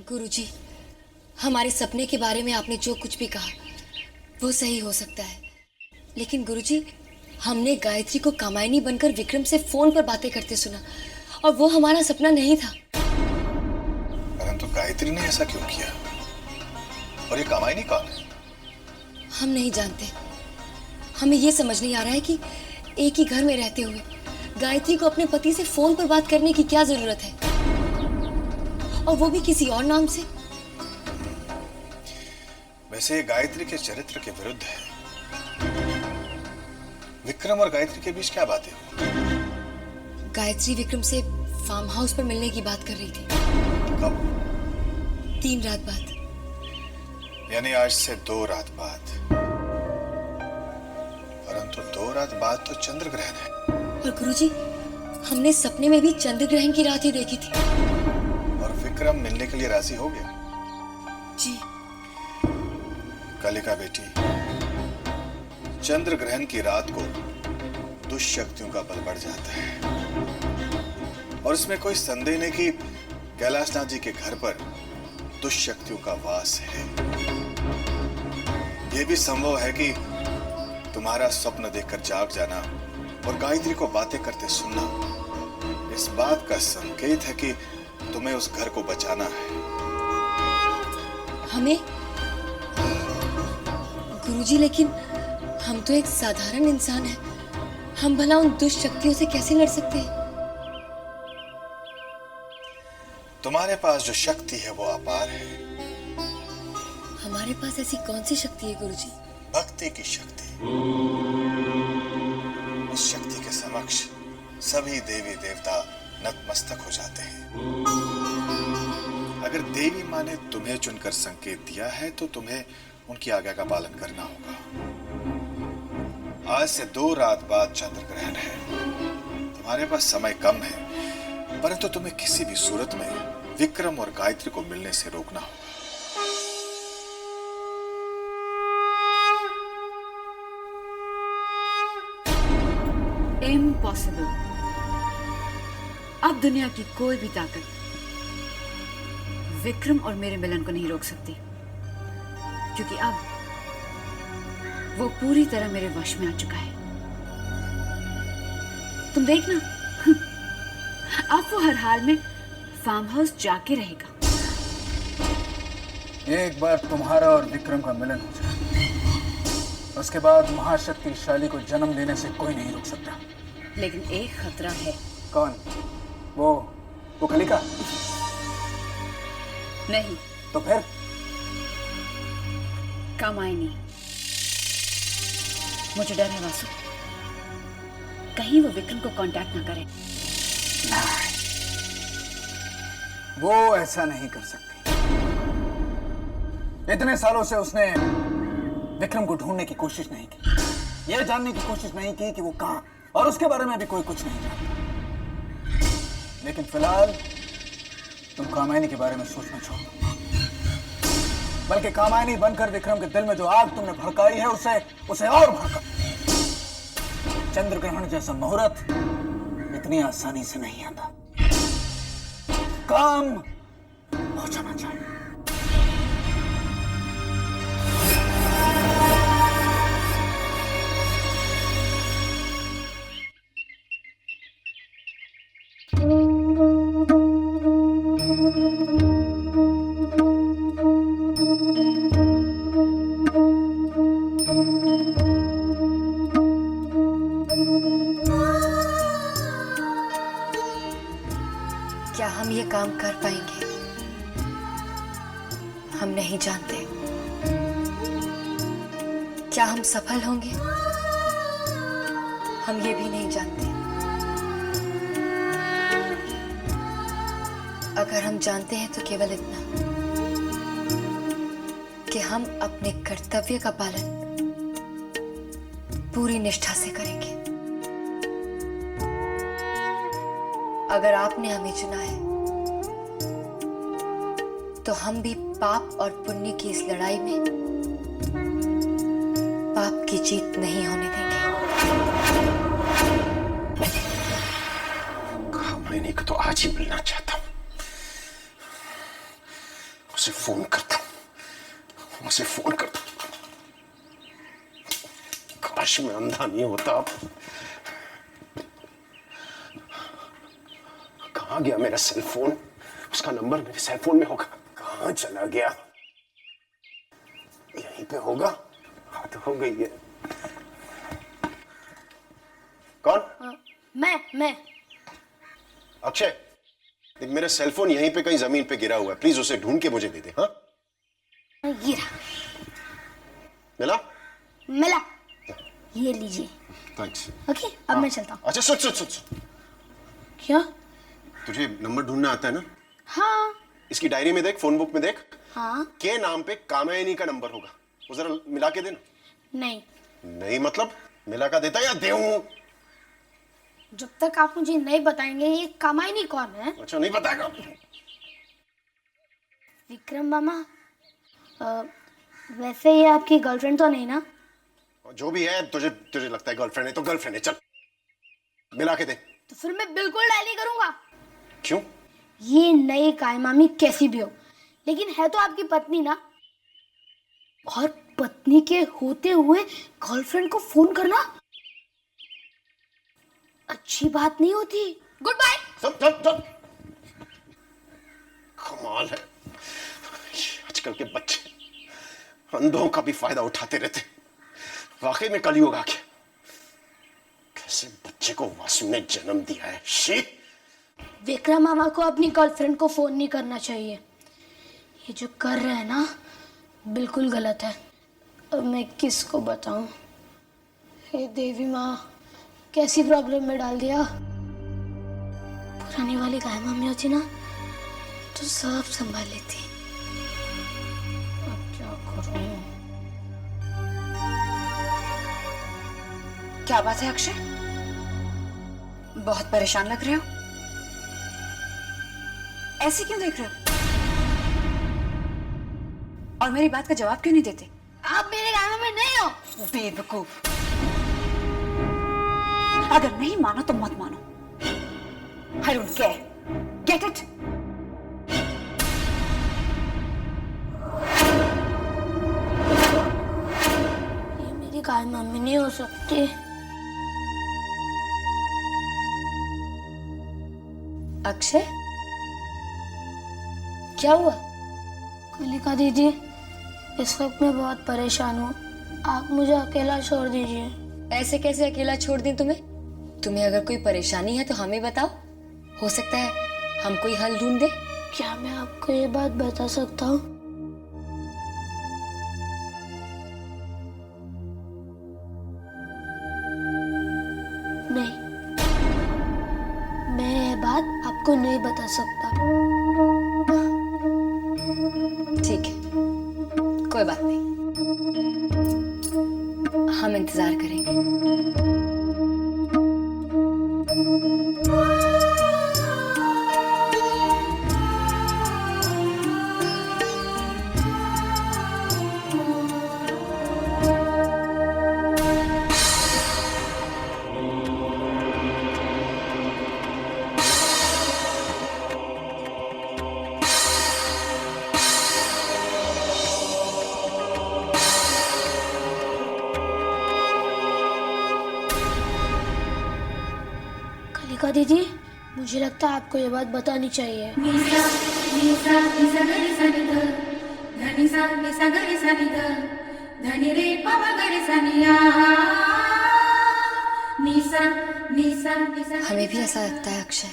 गुरुजी, हमारे सपने के बारे में आपने जो कुछ भी कहा वो सही हो सकता है, लेकिन गुरुजी, हमने गायत्री को कामायनी बनकर विक्रम से फोन पर बातें करते सुना और वो हमारा सपना नहीं था। परंतु गायत्री ने ऐसा क्यों किया? और ये कामायनी कौन है? हम नहीं जानते। हमें ये समझ नहीं आ रहा है कि एक ही घर में रहते हुए गायत्री को अपने पति से फोन पर बात करने की क्या जरूरत है, और वो भी किसी और नाम से। वैसे गायत्री के चरित्र के विरुद्ध है। विक्रम और गायत्री के बीच क्या बातें हुई? गायत्री विक्रम से फार्म हाउस पर मिलने की बात कर रही थी। कब? 3 रात बाद। यानी आज से 2 रात बाद। परंतु 2 रात बाद तो चंद्र ग्रहण है। और गुरुजी, हमने सपने में भी चंद्र ग्रहण की रात ही देखी थी। और विक्रम मिलने के लिए राजी हो गया? जी। कालिका बेटी, चंद्र ग्रहण की रात को दुष्शक्तियों का बल बढ़ जाता है, और इसमें कोई संदेह नहीं कि कैलाशनाथ जी के घर पर दुष्शक्तियों का वास है। यह भी संभव है कि तुम्हारा स्वप्न देखकर जाग जाना और गायत्री को बातें करते सुनना इस बात का संकेत है कि तुम्हें उस घर को बचाना है। हमें? गुरुजी, लेकिन हम तो एक साधारण इंसान हैं। हम भला उन दुष्ट शक्तियों से कैसे लड़ सकते हैं? तुम्हारे पास जो शक्ति है वो अपार है। हमारे पास ऐसी कौन सी शक्ति है गुरुजी? भक्ति की शक्ति। उस शक्ति के समक्ष सभी देवी देवता नतमस्तक हो जाते हैं। अगर देवी माँ ने तुम्हें चुनकर संकेत दिया है तो तुम्हें उनकी आज्ञा का पालन करना होगा। आज से 2 रात बाद चंद्र ग्रहण है। तुम्हारे पास समय कम है, परंतु तुम्हें किसी भी सूरत में विक्रम और गायत्री को मिलने से रोकना होगा। इम्पॉसिबल। अब दुनिया की कोई भी ताकत विक्रम और मेरे मिलन को नहीं रोक सकती, क्योंकि अब वो पूरी तरह मेरे वश में आ चुका है। तुम देखना, अब वो हर हाल में फार्म हाउस जाके रहेगा। एक बार तुम्हारा और विक्रम का मिलन हो जाए, उसके बाद महाशक्तिशाली को जन्म देने से कोई नहीं रोक सकता। लेकिन एक खतरा है। कौन? वो कलिका? नहीं तो फिर? कामायनी। मुझे डर है वासु, कहीं वो विक्रम को कांटेक्ट ना करे। नहीं, वो ऐसा नहीं कर सकती। इतने सालों से उसने विक्रम को ढूंढने की कोशिश नहीं की, ये जानने की कोशिश नहीं की कि वो कहां, और उसके बारे में भी कोई कुछ नहीं जानता। लेकिन फिलहाल तुम कामायनी के बारे में सोचना छोड़ दो, बल्कि कामायनी बनकर विक्रम के दिल में जो आग तुमने भड़काई है उसे और भड़का। चंद्र ग्रहण जैसा मुहूर्त इतनी आसानी से नहीं आता। काम हो जाना चाहिए। क्या हम ये काम कर पाएंगे? हम नहीं जानते। क्या हम सफल होंगे? हम ये भी नहीं जानते। अगर हम जानते हैं तो केवल इतना कि हम अपने कर्तव्य का पालन पूरी निष्ठा से करेंगे। अगर आपने हमें चुना है तो हम भी पाप और पुण्य की इस लड़ाई में पाप की जीत नहीं होने देंगे। कामायनी को तो आज ही मिलना चाहता हूं। उसे फोन करता हूं, उसे फोन करता हूं। काश मैं अंधा नहीं होता। कहां गया मेरा सेल फोन? उसका नंबर मेरे सेल फोन में होगा। कहां चला गया? यहीं पे होगा। हाथ हो गई है। कौन? मैं अक्षय, देख मेरा सेल फोन यहीं पे कहीं जमीन पे गिरा हुआ है, प्लीज उसे ढूंढ के मुझे दे दे। हाँ, गिरा मिला? मिला, ये लीजिए। थैंक्स। ओके, अब मैं चलता हूँ। अच्छा सुन सुन सुन सुन। क्या? तुझे नंबर ढूंढना आता है ना? हाँ इसकी डायरी में देख, फोन बुक में देख। हाँ। के नाम पे कामायनी का नंबर होगा, वो जरा मिला के देना। नहीं, नहीं मतलब मिला का देता या देऊं? जब तक आप मुझे नहीं बताएंगे ये कामायनी कौन है। अच्छा नहीं बताएगा। विक्रम मामा, वैसे ये आपकी गर्लफ्रेंड तो नहीं ना? जो भी है, तुझे तुझे लगता है गर्लफ्रेंड है तो गर्लफ्रेंड है। चल मिला के दे। तो फिर मैं बिल्कुल डायल नहीं करूंगा। क्यों? ये नई कायमामी कैसी भी हो, लेकिन है तो आपकी पत्नी ना। और पत्नी के होते हुए गर्लफ्रेंड को फोन करना अच्छी बात नहीं होती। Goodbye. सब सब सब कमाल है, आजकल के बच्चे अंधों का भी फायदा उठाते रहते। वाकई में कलयुग आ गया। कैसे बच्चे को वासु ने जन्म दिया है। शी। विक्रम मामा को अपनी गर्लफ्रेंड को फोन नहीं करना चाहिए। ये जो कर रहे हैं ना, बिल्कुल गलत है। अब मैं किसको बताऊं? हे देवी माँ, कैसी प्रॉब्लम में डाल दिया। पुरानी वाली गाय मम्मी होती ना तो सब संभाल लेती। अब क्या करूं? क्या बात है अक्षय, बहुत परेशान लग रहे हो। ऐसे क्यों देख रहे हो? और मेरी बात का जवाब क्यों नहीं देते? आप मेरे गाय में नहीं हो। बेवकूफ। अगर नहीं मानो तो मत मानो। I don't care. Get it? ये मेरी गाय मम्मी नहीं हो सकती। अक्षय, क्या हुआ? कलिका दीदी, इस वक्त मैं बहुत परेशान हूँ। आप मुझे अकेला छोड़ दीजिए। ऐसे कैसे अकेला छोड़ दें तुम्हें? तुम्हें अगर कोई परेशानी है तो हमें बताओ, हो सकता है हम कोई हल ढूंढ दें। क्या मैं आपको ये बात बता सकता हूँ? नहीं, मैं ये बात आपको नहीं बता सकता। ठीक है, कोई बात नहीं, हम इंतजार करेंगे। कलिका दीदी, मुझे लगता है आपको ये बात बतानी चाहिए। हमें भी ऐसा लगता है अक्षय।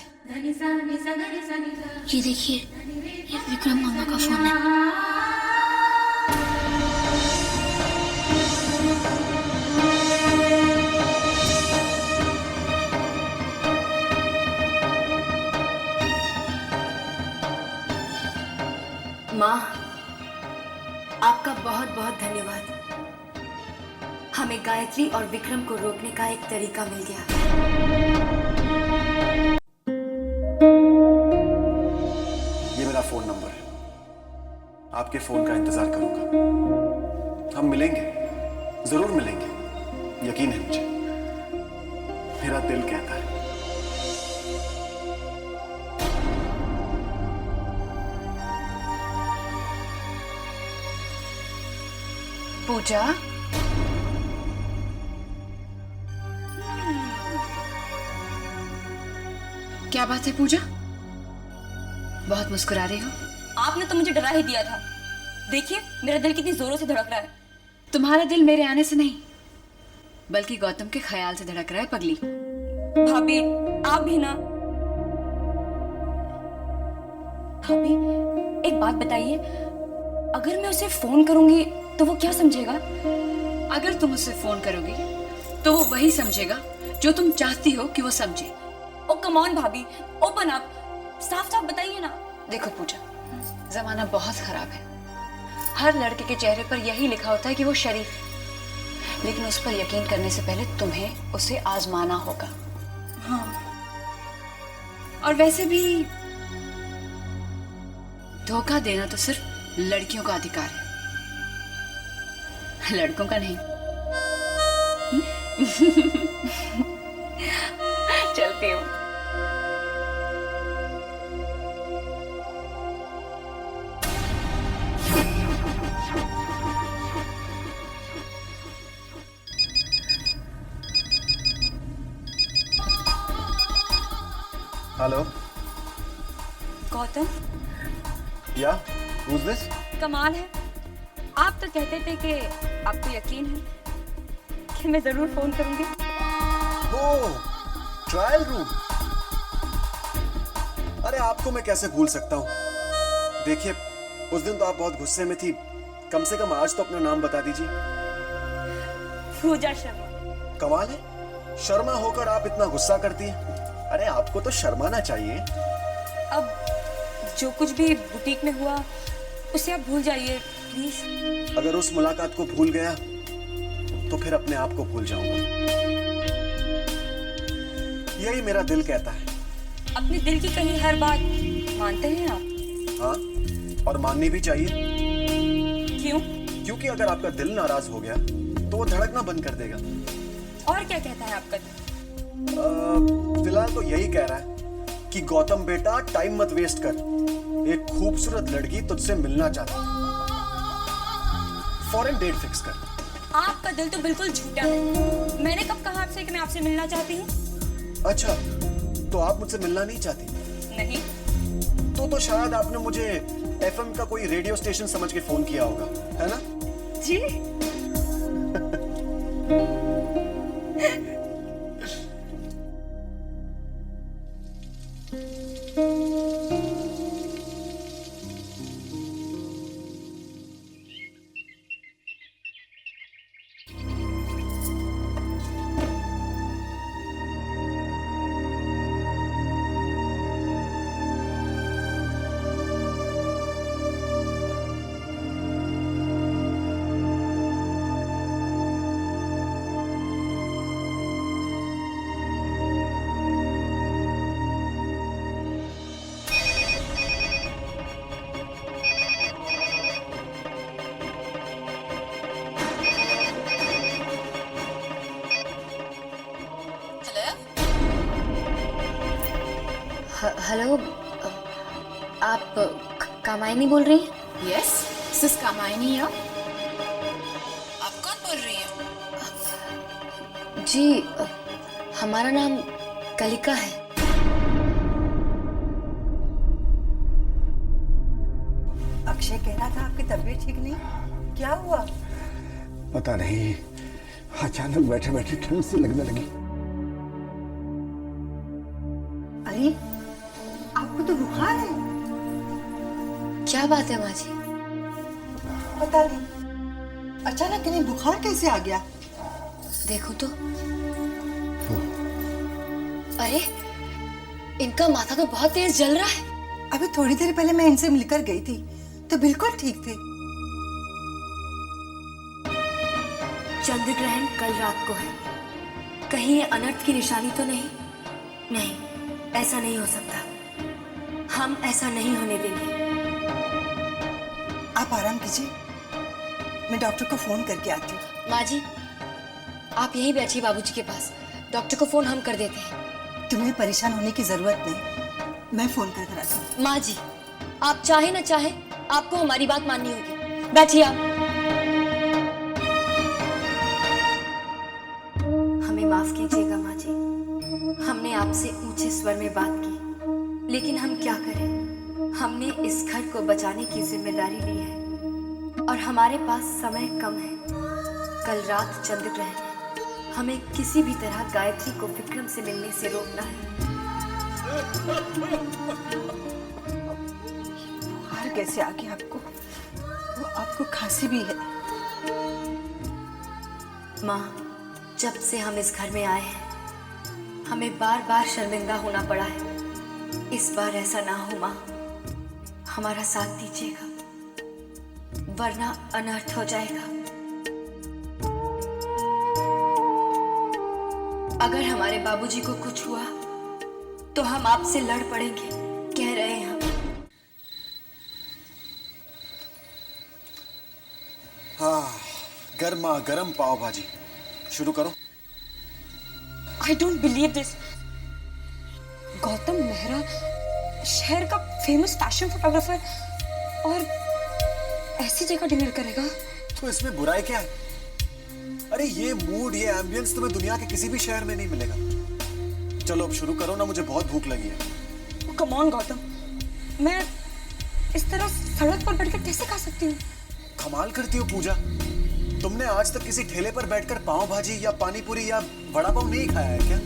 ये देखिए, ये विक्रम मामा का फोन है। माँ, आपका बहुत बहुत धन्यवाद। हमें गायत्री और विक्रम को रोकने का एक तरीका मिल गया। ये मेरा फोन नंबर है, आपके फोन का इंतजार करूंगा। हम मिलेंगे, जरूर मिलेंगे, यकीन है मुझे, मेरा दिल कहता है। पूजा, क्या बात है पूजा? बहुत मुस्कुरा रही हो। आपने तो मुझे डरा ही दिया था। देखिए मेरा दिल कितनी जोरों से धड़क रहा है। तुम्हारा दिल मेरे आने से नहीं, बल्कि गौतम के ख्याल से धड़क रहा है पगली। भाभी आप भी ना। भाभी एक बात बताइए, अगर मैं उसे फोन करूंगी तो वो क्या समझेगा? अगर तुम उससे फोन करोगी तो वो वही समझेगा जो तुम चाहती हो कि वो समझे। ओ कम ऑन भाभी, ओपन अप, साफ साफ बताइए ना। देखो पूजा, जमाना बहुत खराब है। हर लड़के के चेहरे पर यही लिखा होता है कि वो शरीफ है, लेकिन उस पर यकीन करने से पहले तुम्हें उसे आजमाना होगा। हाँ। और वैसे भी धोखा देना तो सिर्फ लड़कियों का अधिकार है, लड़कों का नहीं। चलती हूँ। हेलो, गौतम, या हूज दिस? कमाल है। आप तो कहते थे कि आपको यकीन है कि मैं जरूर फोन करूंगी। ओह, ट्रायल रूम। अरे आपको मैं कैसे भूल सकता हूँ? देखिए उस दिन तो आप बहुत गुस्से में थी, कम से कम आज तो अपना नाम बता दीजिए। पूजा शर्मा। कमाल है, शर्मा होकर आप इतना गुस्सा करती हैं। अरे आपको तो शर्माना चाहिए। अब जो कुछ भी बुटीक में हुआ उसे आप भूल जाइए प्लीज। अगर उस मुलाकात को भूल गया तो फिर अपने आप को भूल जाऊंगा। यही मेरा दिल कहता है। अपने दिल की कही हर बात मानते हैं आप? हाँ, और माननी भी चाहिए। क्यों? क्योंकि अगर आपका दिल नाराज हो गया तो वो धड़कना बंद कर देगा। और क्या कहता है आपका दिल? फिलहाल तो यही कह रहा है कि गौतम बेटा टाइम मत वेस्ट कर, एक खूबसूरत लड़की तुझसे मिलना चाहती है, फौरन डेट फिक्स कर। आपका दिल तो बिल्कुल झूठा है। मैंने कब कहा आपसे कि मैं आपसे मिलना चाहती हूँ? अच्छा, तो आप मुझसे मिलना नहीं चाहती? नहीं। तो शायद आपने मुझे एफएम का कोई रेडियो स्टेशन समझ के फोन किया होगा, है ना? जी। हेलो, आप कामायनी बोल रही हैं? यस, सिस कामायनी। आप कौन बोल रही हैं? जी, हमारा नाम कलिका है। अक्षय कह रहा था आपकी तबीयत ठीक नहीं, क्या हुआ? पता नहीं, अचानक बैठे बैठे ठंड सी लगने लगी। अरे आपको तो बुखार है। क्या बात है माँ जी? पता नहीं अचानक इन्हें बुखार कैसे आ गया। देखो तो। अरे इनका माथा तो बहुत तेज जल रहा है। अभी थोड़ी देर पहले मैं इनसे मिलकर गई थी तो बिल्कुल ठीक थे। चंद्र ग्रहण कल रात को है, कहीं ये अनर्थ की निशानी तो नहीं? नहीं, ऐसा नहीं हो सकता। हम ऐसा नहीं होने देंगे। आप आराम कीजिए, मैं डॉक्टर को फोन करके आती हूँ। माँ जी, आप यहीं बैठिए बाबूजी के पास, डॉक्टर को फोन हम कर देते हैं। तुम्हें परेशान होने की जरूरत नहीं, मैं फोन कर आती हूँ। माँ जी, आप चाहे ना चाहे आपको हमारी बात माननी होगी। बैठिए आप। स्वर में बात की, लेकिन हम क्या करें, हमने इस घर को बचाने की जिम्मेदारी ली है और हमारे पास समय कम है। कल रात चंद्रग्रहण है, हमें किसी भी तरह गायत्री को विक्रम से मिलने से रोकना है। बुखार कैसे आ गया आपको? वो आपको खांसी भी है। माँ, जब से हम इस घर में आए हैं हमें बार बार शर्मिंदा होना पड़ा है। इस बार ऐसा ना हो माँ, हमारा साथ दीजिएगा, वरना अनर्थ हो जाएगा। अगर हमारे बाबूजी को कुछ हुआ तो हम आपसे लड़ पड़ेंगे, कह रहे हैं हम। हाँ, गर्मा गर्म पाव भाजी शुरू करो। I don't believe this. Gautam Mehra शहर का फेमस फैशन फोटोग्राफर और ऐसी जगह डिनर करेगा। तो इसमें बुराई क्या है? अरे ये मूड, ये एम्बियंस तुम्हें दुनिया के किसी भी शहर में नहीं मिलेगा। चलो अब शुरू करो ना, मुझे बहुत भूख लगी है। कम ऑन गौतम, मैं इस तरह सड़क पर बैठकर कैसे खा सकती हूँ? कमाल करती हो पूजा, तुमने आज तक किसी ठेले पर बैठकर पाव भाजी या पानी पूरी या वड़ा पाव नहीं खाया है क्या?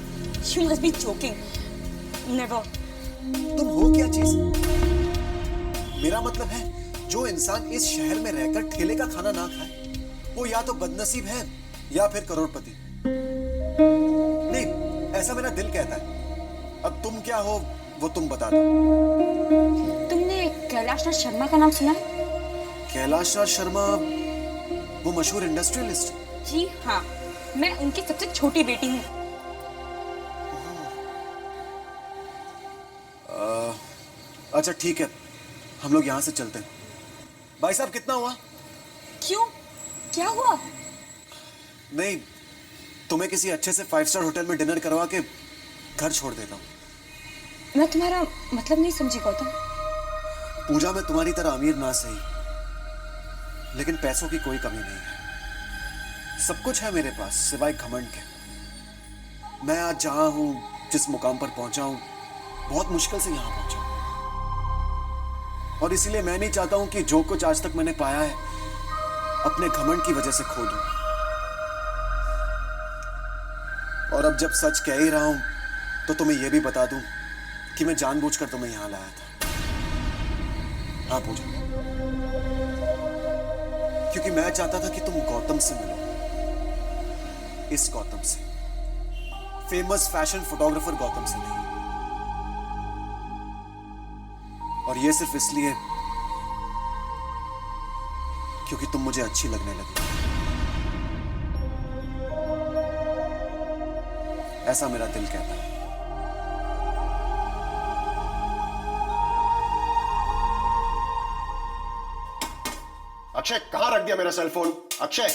You must be joking. Never. तुम हो क्या चीज? मेरा मतलब है, जो इंसान इस शहर में रहकर ठेले का खाना ना खाए वो या तो बदनसीब है या फिर करोड़पति। नहीं, ऐसा मेरा दिल कहता है। अब तुम क्या हो वो तुम बता दो। तुमने कैलाश नाथ शर्मा का नाम सुना है? कैलाश नाथ शर्मा, वो मशहूर इंडस्ट्रियलिस्ट? जी हाँ, मैं उनकी सबसे छोटी बेटी हूँ। अच्छा ठीक है, हम लोग यहाँ से चलते हैं। भाई साहब कितना हुआ? क्यों, क्या हुआ? नहीं, तुम्हें किसी अच्छे से 5 स्टार होटल में डिनर करवा के घर छोड़ देता हूँ। मैं तुम्हारा मतलब नहीं समझी गौतम। पूजा, मैं तुम्हारी तरह अमीर ना सही, लेकिन पैसों की कोई कमी नहीं है। सब कुछ है मेरे पास सिवाय घमंड के। मैं आज जहां हूं, जिस मुकाम पर पहुंचा हूं, बहुत मुश्किल से यहां पहुंचा हूं। और इसीलिए मैं नहीं चाहता हूं कि जो कुछ आज तक मैंने पाया है अपने घमंड की वजह से खो दूं। और अब जब सच कह ही रहा हूं तो तुम्हें यह भी बता दूं कि मैं जानबूझकर तुम्हें यहां लाया था। हाँ पूजा, क्योंकि मैं चाहता था कि तुम गौतम से मिलो, इस गौतम से, फेमस फैशन फोटोग्राफर गौतम से नहीं। और ये सिर्फ इसलिए क्योंकि तुम मुझे अच्छी लगने लगी। ऐसा मेरा दिल कहता है। अक्षय, कहां रख दिया मेरा सेलफोन? अक्षय,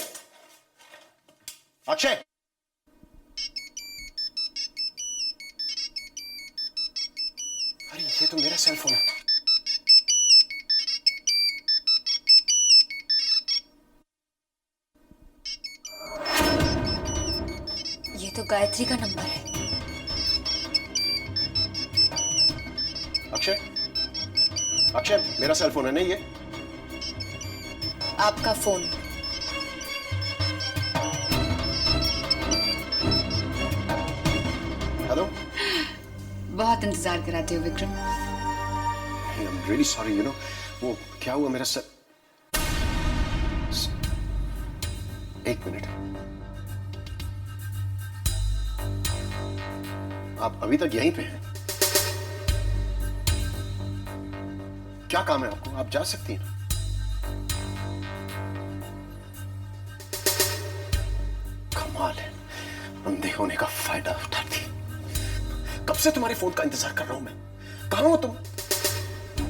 अक्षय! अरे ये तो मेरा सेलफोन है। ये तो गायत्री का नंबर है। अक्षय, अक्षय, मेरा सेलफोन है नहीं ये? आपका फोन। हेलो। बहुत इंतजार कराते हो Vikram. I am really sorry, you know, वो क्या हुआ मेरा एक मिनट, आप अभी तक यहीं पे हैं? क्या काम है आपको? आप जा सकती हैं। कमाल है, अंधे होने का फायदा उठाती। कब से तुम्हारे फोन का इंतजार कर रहा हूं मैं। कहां हो तुम?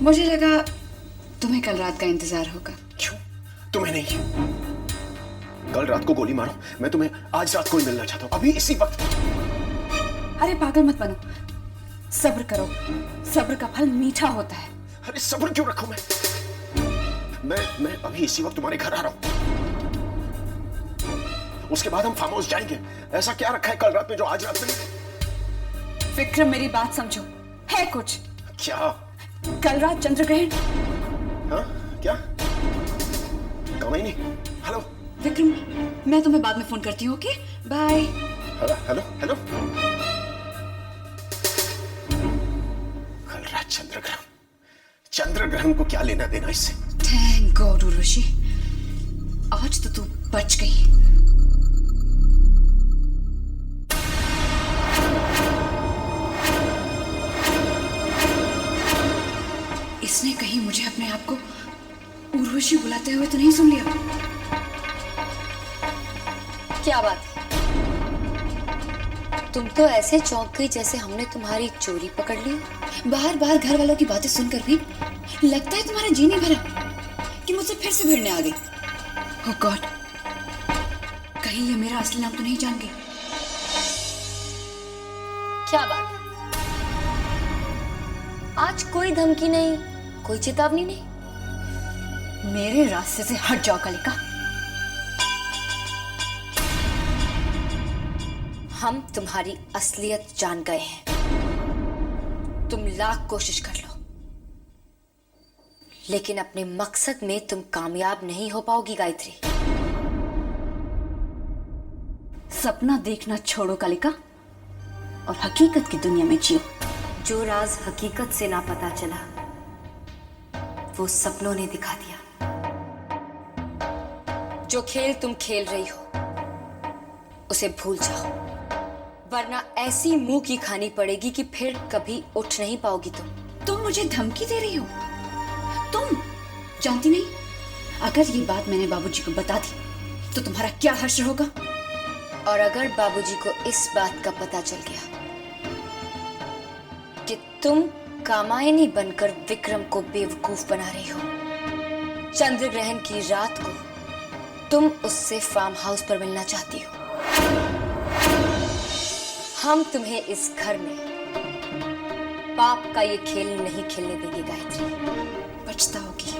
मुझे लगा तुम्हें कल रात का इंतजार होगा। क्यों? तुम्हें नहीं, कल रात को गोली मारो, मैं तुम्हें आज रात को ही मिलना चाहता हूं, अभी इसी वक्त। अरे पागल मत बनो, सब्र करो, सब्र का फल मीठा होता है। अरे सब्र क्यों रखूं मैं अभी इसी वक्त तुम्हारे घर आ रहा हूं। उसके बाद हम फार्म हाउस जाएंगे। ऐसा क्या रखा है कल रात में जो आज रात में नहीं? विक्रम मेरी बात समझो, है कुछ। क्या? कल रात चंद्र ग्रहण। हाँ क्या? कामायनी, हेलो। विक्रम, मैं तुम्हें बाद में फोन करती हूँ, okay? Bye. Hello hello hello. कल रात चंद्र ग्रहण, चंद्र ग्रहण को क्या लेना देना इससे? थैंक गॉड उर्वशी, आज तो तू बच गई। इसने कहीं मुझे अपने आप को उर्वशी बुलाते हुए तो नहीं सुन लिया? क्या बात है, तुम तो ऐसे चौंक गई जैसे हमने तुम्हारी चोरी पकड़ ली। बार बार घर वालों की बातें सुनकर भी लगता है तुम्हारा जी नहीं भरा कि मुझसे फिर से भिड़ने आ गई। ओह गॉड, कहीं ये मेरा असली नाम तो नहीं जान गई? क्या बात है, आज कोई धमकी नहीं, कोई चेतावनी नहीं। मेरे रास्ते से हट जाओ कालिका। हम तुम्हारी असलियत जान गए हैं। तुम लाख कोशिश कर लो, लेकिन अपने मकसद में तुम कामयाब नहीं हो पाओगी गायत्री। सपना देखना छोड़ो कालिका और हकीकत की दुनिया में जियो। जो राज हकीकत से ना पता चला, वो सपनों ने दिखा दिया। जो खेल तुम खेल रही हो, उसे भूल जाओ, वरना ऐसी मुंह की खानी पड़ेगी कि फिर कभी उठ नहीं पाओगी तुम मुझे धमकी दे रही हो? तुम जानती नहीं, अगर ये बात मैंने बाबूजी को बता दी तो तुम्हारा क्या हश्र होगा। और अगर बाबूजी को इस बात का पता चल गया कि तुम कामायनी बनकर विक्रम को बेवकूफ बना रही हो, चंद्र ग्रहण की रात को तुम उससे फार्म हाउस पर मिलना चाहती हो, हम तुम्हें इस घर में पाप का ये खेल नहीं खेलने देंगे गायत्री। पछताओगी,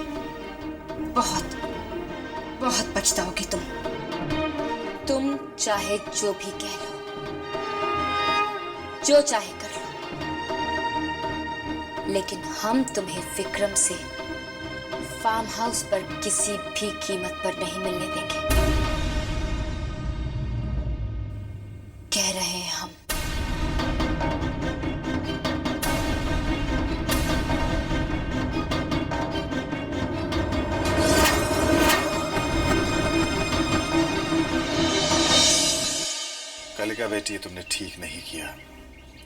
बहुत बहुत पछताओगी तुम चाहे जो भी कह लो, जो चाहे कर लो, लेकिन हम तुम्हें विक्रम से फार्म हाउस पर किसी भी कीमत पर नहीं मिलने देंगे। कह रहे हैं हम। कलिका बेटी, तुमने ठीक नहीं किया।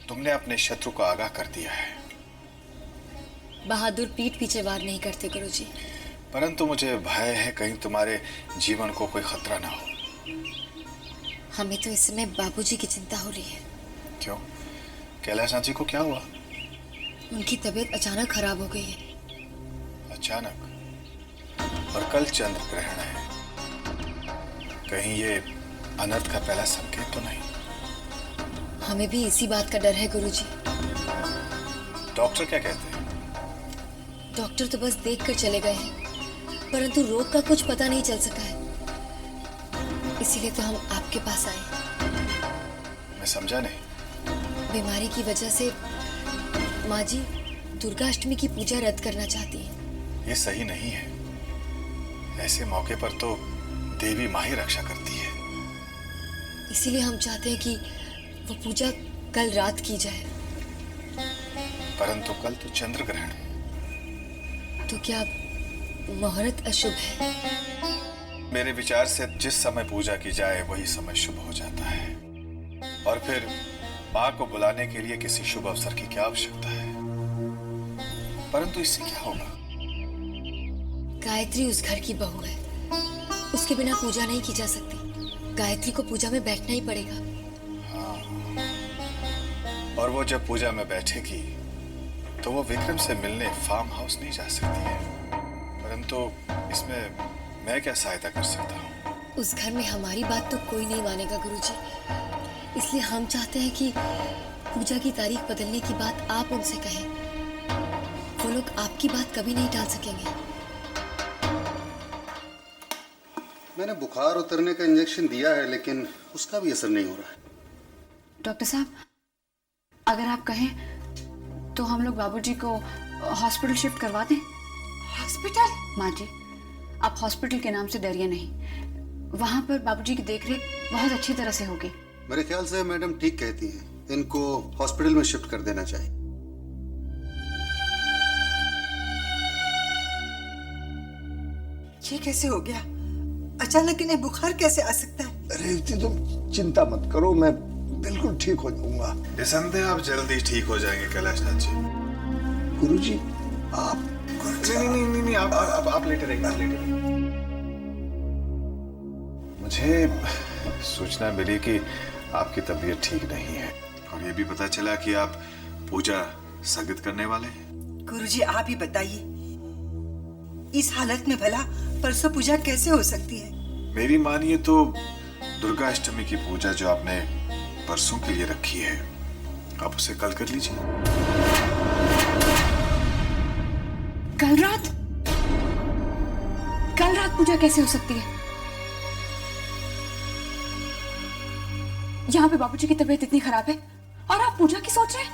तुमने अपने शत्रु को आगाह कर दिया है। बहादुर पीठ पीछे वार नहीं करते गुरुजी। परंतु मुझे भय है कहीं तुम्हारे जीवन को कोई खतरा ना हो। हमें तो इस समय बाबूजी की चिंता हो रही है। क्यों? कैलाश नाथ जी को क्या हुआ? उनकी तबीयत अचानक खराब हो गई है। अचानक? और कल चंद्र ग्रहण है, कहीं ये अनर्थ का पहला संकेत तो नहीं? हमें भी इसी बात का डर है गुरुजी। डॉक्टर क्या कहते हैं? डॉक्टर तो बस देखकर चले गए हैं, परंतु रोग का कुछ पता नहीं चल सका है। इसीलिए तो हम आपके पास आए। मैं समझा नहीं। बीमारी की वजह से माँ जी दुर्गा अष्टमी की पूजा रद्द करना चाहती हैं। ये सही नहीं है। ऐसे मौके पर तो देवी माँ ही रक्षा करती है। इसीलिए हम चाहते हैं कि वो पूजा कल रात की जाए। परंतु कल तो चंद्र ग्रहण है। तो क्या मुहूर्त अशुभ है? मेरे विचार से जिस समय पूजा की जाए वही समय शुभ हो जाता है। और फिर माँ को बुलाने के लिए किसी शुभ अवसर की क्या आवश्यकता है? परंतु इससे क्या होगा? गायत्री उस घर की बहू है, उसके बिना पूजा नहीं की जा सकती। गायत्री को पूजा में बैठना ही पड़ेगा। हाँ, और वो जब पूजा में बैठेगी तो वो विक्रम से मिलने फार्म हाउस नहीं जा सकती है। परंतु इसमें मैं क्या सहायता कर सकता हूँ? उस घर में हमारी बात तो कोई नहीं मानेगा गुरुजी। इसलिए हम चाहते हैं कि पूजा की तारीख बदलने की बात आप उनसे कहें। वो लोग आपकी बात कभी नहीं टाल सकेंगे। मैंने बुखार उतरने का इंजेक्शन दिया है, लेकिन उसका भी असर नहीं हो रहा है। डॉक्टर साहब, अगर आप कहें तो हम लोग बाबूजी को हॉस्पिटल शिफ्ट करवा दें। हॉस्पिटल? माँ जी, आप हॉस्पिटल के नाम से डरिए नहीं। वहां पर बाबूजी की देखरेख बहुत अच्छी तरह से होगी। मेरे ख्याल से मैडम ठीक कहती हैं, इनको हॉस्पिटल में शिफ्ट कर देना चाहिए। ये कैसे हो गया? अचानक इन्हें बुखार कैसे आ सकता है? रेवती तुम चिंता मत करो, मैं बिल्कुल ठीक हो जाऊंगा। निसंदेह आप जल्दी ठीक हो जाएंगे कैलाशनाथ जी। गुरुजी आप नहीं, आप लेटे रहिए, आप लेटे रहिए। मुझे सूचना मिली कि आपकी तबीयत ठीक नहीं है और ये भी पता चला कि आप पूजा स्थगित करने वाले हैं। गुरुजी आप ही बताइए, इस हालत में भला परसों पूजा कैसे हो सकती है? मेरी मानिए तो दुर्गा अष्टमी की पूजा जो आपने परसों के लिए रखी है, आप उसे कल कर लीजिए। कल रात? कल रात पूजा कैसे हो सकती है? यहाँ पे बाबूजी की तबीयत इतनी खराब है और आप पूजा की सोच रहे हैं?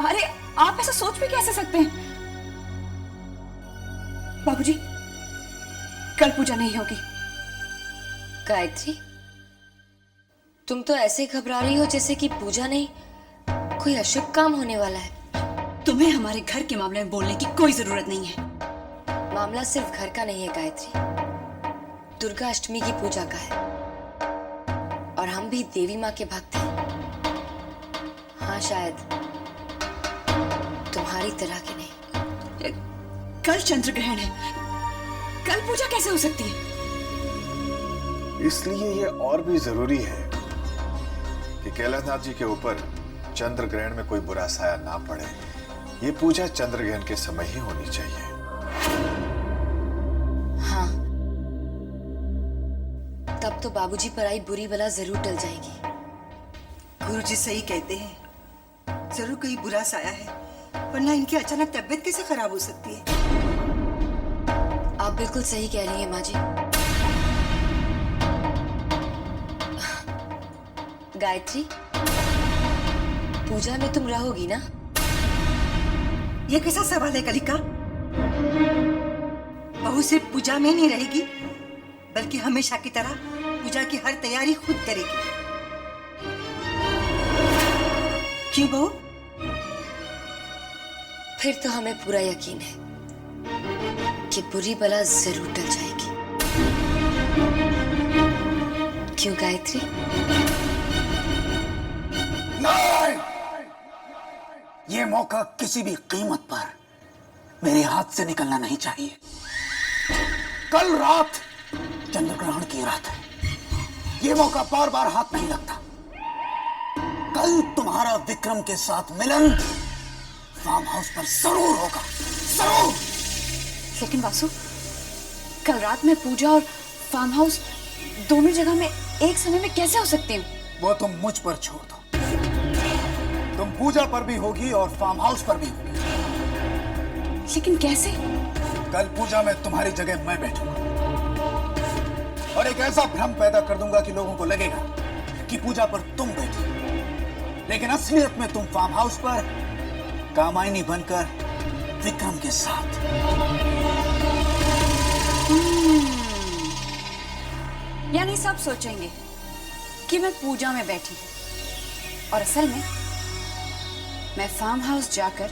अरे आप ऐसा सोच भी कैसे सकते हैं? बाबूजी, कल पूजा नहीं होगी। गायत्री, तुम तो ऐसे घबरा रही हो जैसे कि पूजा नहीं, कोई अशुभ काम होने वाला है। तुम्हें हमारे घर के मामले में बोलने की कोई जरूरत नहीं है। मामला सिर्फ घर का नहीं है गायत्री, दुर्गा अष्टमी की पूजा का है और हम भी देवी माँ के भक्त हैं। हाँ, शायद तुम्हारी तरह के नहीं। कल चंद्र ग्रहण है, कल पूजा कैसे हो सकती है? इसलिए ये और भी जरूरी है कि कैलाशनाथ जी के ऊपर चंद्र ग्रहण में कोई बुरा साया ना पड़े। ये पूजा चंद्र ग्रहण के समय ही होनी चाहिए। हाँ, तब तो बाबूजी पर आई बुरी बला जरूर टल जाएगी। गुरुजी सही कहते हैं, जरूर कोई बुरा साया है, वरना इनकी अचानक तबीयत कैसे खराब हो सकती है? आप बिल्कुल सही कह रही हैं माँ जी। गायत्री, पूजा में तुम रहोगी ना? ये कैसा सवाल है कलिका? बहू सिर्फ पूजा में नहीं रहेगी, बल्कि हमेशा की तरह पूजा की हर तैयारी खुद करेगी। क्यों बहू? फिर तो हमें पूरा यकीन है कि बुरी बला जरूर टल जाएगी। क्यों गायत्री? नहीं! ये मौका किसी भी कीमत पर मेरे हाथ से निकलना नहीं चाहिए। कल रात चंद्र ग्रहण की रात है, ये मौका बार बार हाथ नहीं लगता। कल तुम्हारा विक्रम के साथ मिलन फार्म हाउस पर जरूर होगा, जरूर। लेकिन वासु, कल रात में पूजा और फार्म हाउस दोनों जगह में एक समय में कैसे हो सकती हूँ? वो तुम मुझ पर छोड़ दो। तुम पूजा पर भी होगी और फार्म हाउस पर भी होगी। लेकिन कैसे? कल पूजा में तुम्हारी जगह मैं बैठूंगा और एक ऐसा भ्रम पैदा कर दूंगा कि लोगों को लगेगा कि पूजा पर तुम बैठी, लेकिन असलियत में तुम फार्म हाउस पर कामायनी बनकर विक्रम के साथ। यानी सब सोचेंगे कि मैं पूजा में बैठी हूँ और असल में मैं फार्म हाउस जाकर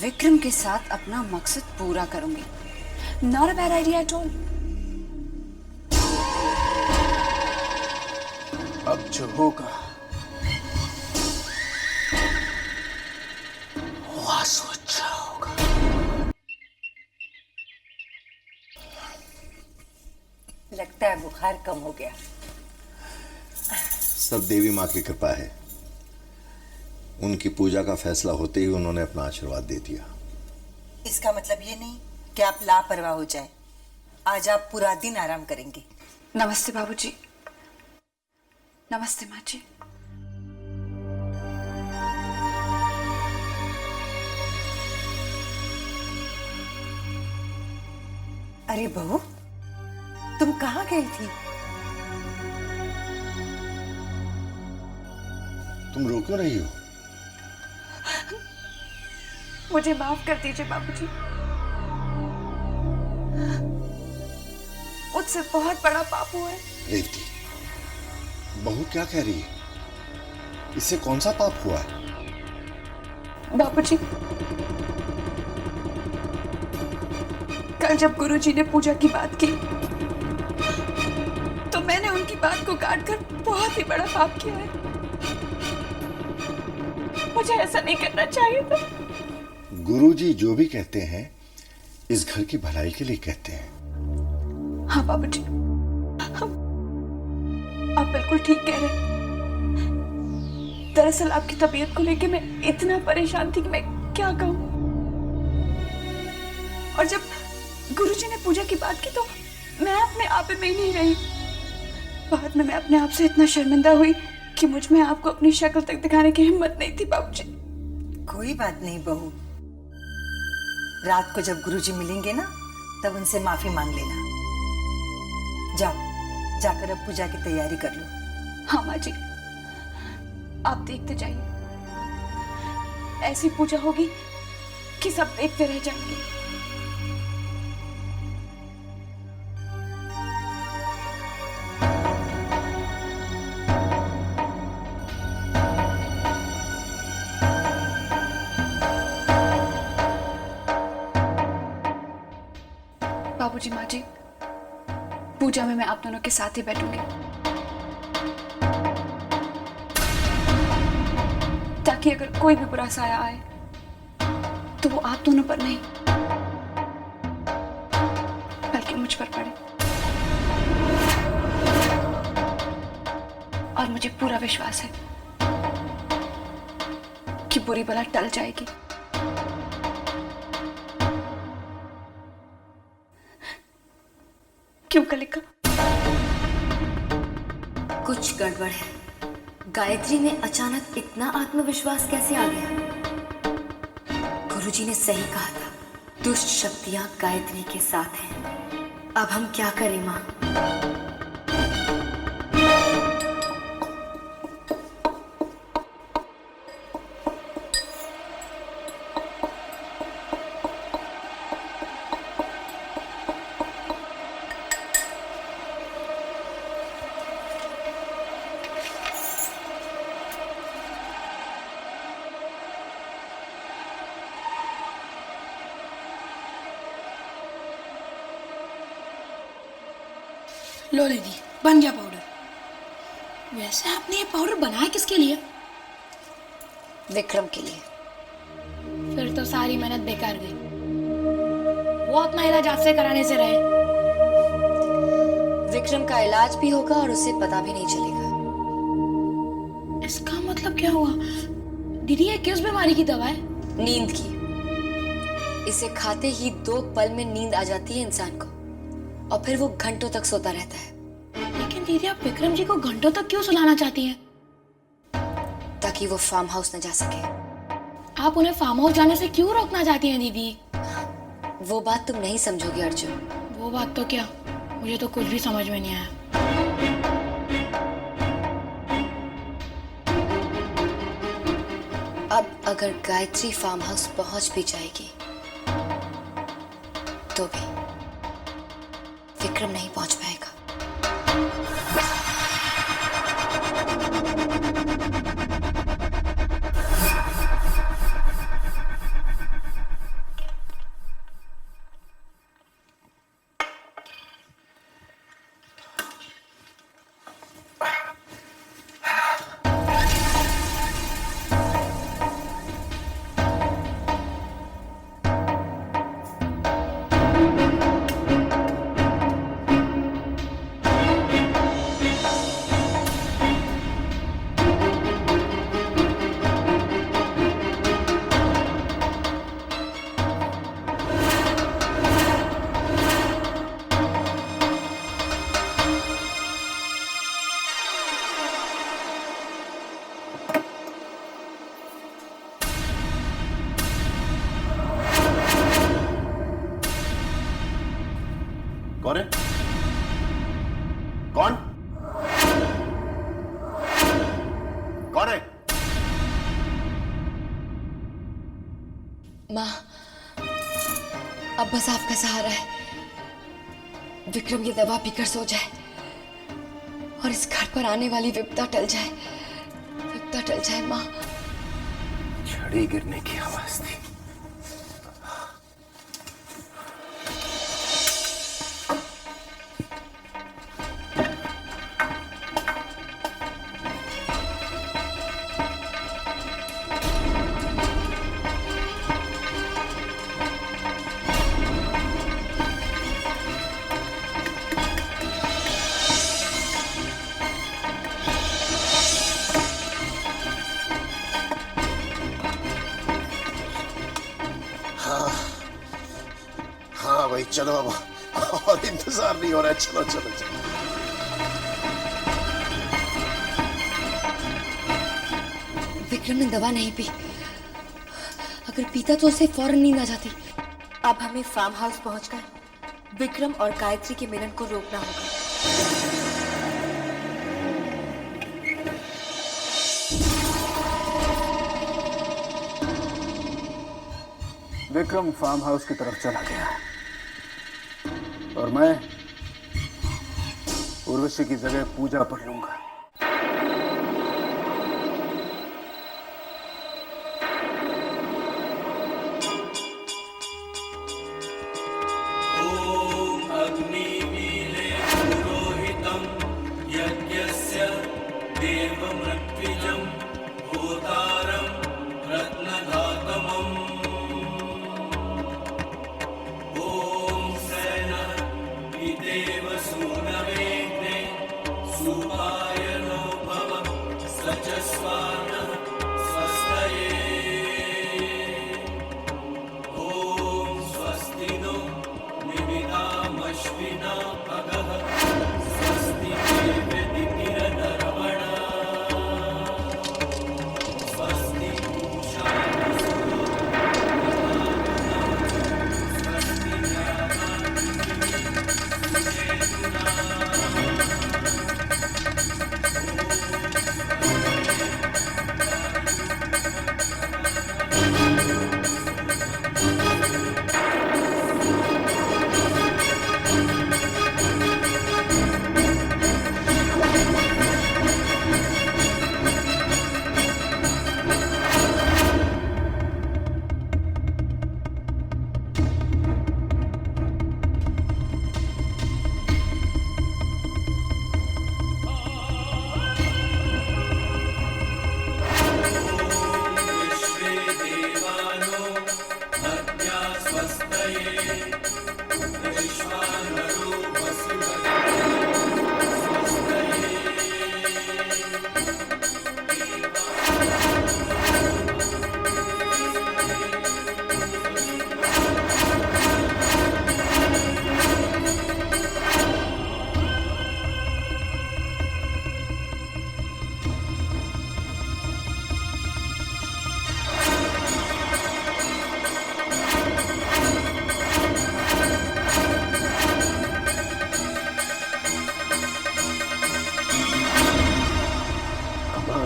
विक्रम के साथ अपना मकसद पूरा करूंगी। Not a bad idea at all. अब जो होगा वासु अच्छा होगा। लगता है बुखार कम हो गया। सब देवी माँ की कृपा है। उनकी पूजा का फैसला होते ही उन्होंने अपना आशीर्वाद दे दिया। इसका मतलब ये नहीं कि आप लापरवाह हो जाए। आज आप पूरा दिन आराम करेंगे। नमस्ते बाबूजी। नमस्ते माँ जी। अरे बहू, तुम कहाँ गई थी? तुम रो क्यों रही हो? मुझे माफ कर दीजिए बाबूजी। मुझसे बहुत बड़ा पाप हुआ है। रेवती, बहू क्या कह रही है? इससे कौन सा पाप हुआ है? बाबूजी, कल जब गुरुजी ने पूजा की बात की तो मैंने उनकी बात को काटकर बहुत ही बड़ा पाप किया है। मुझे ऐसा नहीं करना चाहिए था। गुरुजी जो भी कहते हैं इस घर की भलाई के लिए कहते हैं। हाँ बाबूजी, आप बिल्कुल ठीक कह रहे हैं। दरअसल आपकी तबीयत को लेके मैं इतना परेशान थी कि मैं क्या कहूँ। और जब गुरुजी ने पूजा की बात की तो मैं अपने आप में ही नहीं रही। बाद में मैं अपने आप से इतना शर्मिंदा हुई कि मुझ में आपको अपनी शक्ल तक दिखाने की हिम्मत नहीं थी बाबूजी। कोई बात नहीं बहू, रात को जब गुरुजी मिलेंगे ना तब उनसे माफी मांग लेना। जाओ, जाकर अब पूजा की तैयारी कर लो। हाँ माँ जी, आप देखते जाइए। ऐसी पूजा होगी कि सब देखते रह जाएंगे। बाबूजी, माँ जी, पूजा में मैं आप दोनों के साथ ही बैठूंगी ताकि अगर कोई भी बुरा साया आए तो वो आप दोनों पर नहीं बल्कि मुझ पर पड़े। और मुझे पूरा विश्वास है कि बुरी बला टल जाएगी। क्यों कलिका? कुछ गड़बड़ है। गायत्री में अचानक इतना आत्मविश्वास कैसे आ गया? गुरुजी ने सही कहा था, दुष्ट शक्तियां गायत्री के साथ हैं। अब हम क्या करें माँ? लो दीदी, बन गया पाउडर। वैसे आपने ये पाउडर बनाया किसके लिए? विक्रम के लिए। फिर तो सारी मेहनत बेकार गई। वो अपना इलाज आपसे कराने से रहे। विक्रम का इलाज भी होगा और उसे पता भी नहीं चलेगा। इसका मतलब क्या हुआ? दीदी, ये किस बीमारी की दवा है? नींद की। इसे खाते ही 2 पल में नींद आ जाती है इंसान को और फिर वो घंटों तक सोता रहता है। लेकिन दीदी, आप विक्रम जी को घंटों तक क्यों सुलाना चाहती हैं? ताकि वो फार्म हाउस न जा सके। आप उन्हें फार्म हाउस जाने से क्यों रोकना चाहती हैं दीदी? वो बात तुम नहीं समझोगी अर्जुन। वो बात तो क्या, मुझे तो कुछ भी समझ में नहीं आया। अब अगर गायत्री फार्म हाउस पहुंच भी जाएगी तो भी विक्रम नहीं पहुंच पाएगा। कौन है? कौन? कौन है? माँ, अब बस आपका सहारा है। विक्रम ये दवा पीकर सो जाए और इस घर पर आने वाली विपदा टल जाए। विपदा टल जाए माँ। छड़ी गिरने की आवाज थी। हाँ भाई चलो अब, और इंतजार नहीं हो रहा है। चलो चलो चलो। विक्रम ने दवा नहीं पी। अगर पीता तो उसे फौरन नींद आ जाती। अब हमें फार्म हाउस पहुंचकर विक्रम और गायत्री के मिलन को रोकना होगा। विक्रम फार्म हाउस की तरफ चला गया और मैं उर्वशी की जगह पूजा पढ़ लूंगा।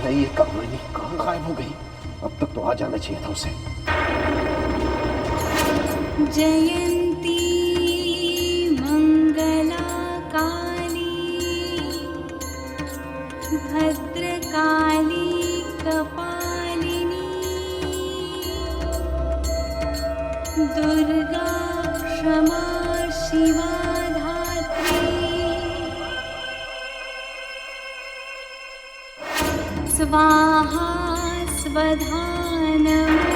ये कहानी कहाँ गायब हो गई? अब तक तो आ जाना चाहिए था उसे। जयंती मंगला काली भद्रकाली कपालिनी दुर्गा क्षमा शिवा धात्री स्वाहा स्वधा नमः।